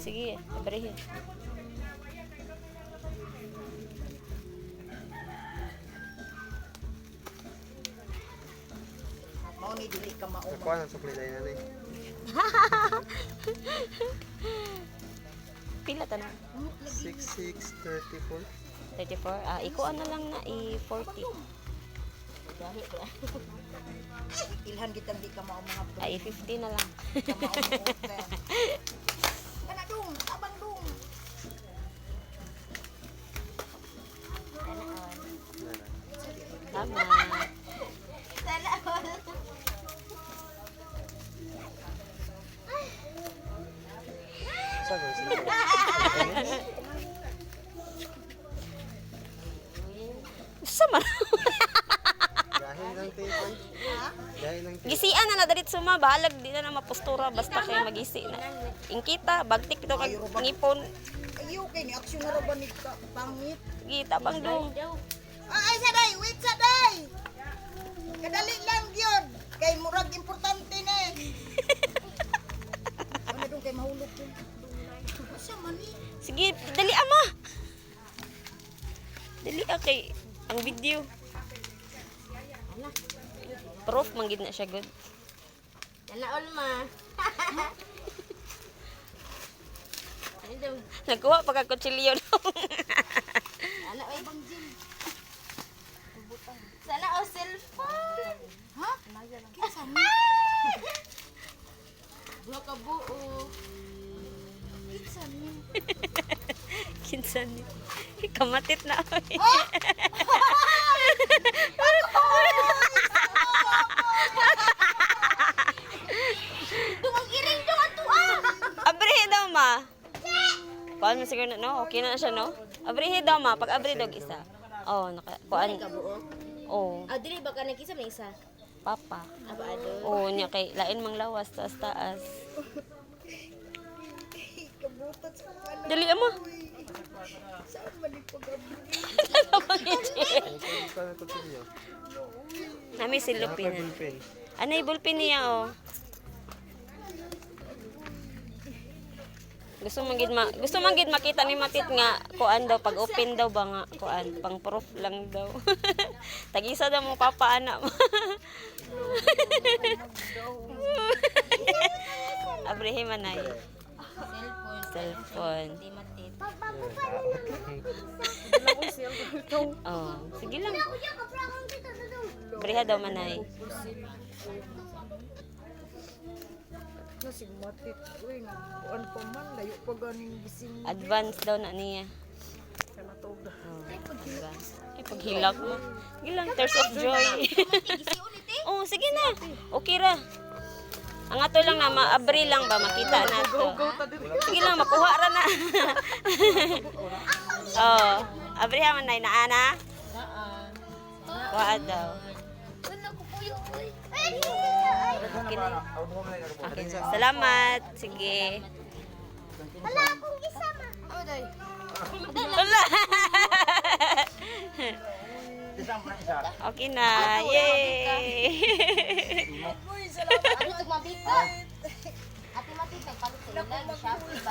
Sige, abrihin. Mao ni dili ka mao. Kuha na supply tayo na eh. Pila ta na? 6634. 34. Ah, ikuan na lang na i-40. Ilhan kita di ka mao mga Ay, 50 na lang. ka mao mga. Kana dong, tabang dong. Tama. Saan ba sila? Sama na. Dahil lang tayo. Dahil lang tayo. Gisian na na dirit suma, bahalag di na mapostura basta kay magisi na. Ingkita, bagtik to kag ngipon. Ayaw kay ni aksyon na ra ba ni ka pangit. Gita bang dong. Ay saday, wait saday. Kadali lang gyud. Kay murag importante na eh. Ano dong kay mahulog yun. Asa man ni? Sige, dali ama. Dali kay ang video. Proof manggid na siya good. Nanaol ma. Nagkuha pa ka kutsilyo dong. Ana ay bang gym. Sana o cellphone. Ha? Kinsa ni? Duha ka buo. Kinsa ni? Kinsan ni. Kamatit na oy. Dumang iring do ato ah. Abrihe daw ma. Kuan mo siguro na, no? Okay na siya, no? Abrihe daw ma, pag abri dog isa. Oh, naka kuan. Buo. Oh, Ah, dili ba ka nakisa may isa? papa. Aba ado. Oh, niya kay lain mang lawas taas. Kabutat sa ano. Dali ama. Saan man ni pag-abri? Kuha na kutsilyo. Nami silupin. Ballpen. Ano yung ballpen niya, oh? Gusto man gid makita ni Matit nga kuan daw pag open daw ba nga kuan pang proof lang daw. Tag-isa daw mo papa ana. Abrihe manay. Cellphone. Di matit. Oh, sige lang. Abriha daw manay. Nasig matit. Uy, kuan pa man layo pa ganing gising Advance daw na niya. kana tog. Oh, diba? Ay, paghilak mo. Sige lang, tears of joy. Oh, sige na. Okay ra. Ang ato lang na maabri lang ba makita na to. Sige lang, makuha ra na. Oh, abri man na ana. Kuha daw. Okay na. Okay na. Salamat. Sige. Wala akong gisama. Oday. Wala. Okay na. Yay. Ano ang mabigat? Ate Matit, nagpalit sa ilan, Shopee ba?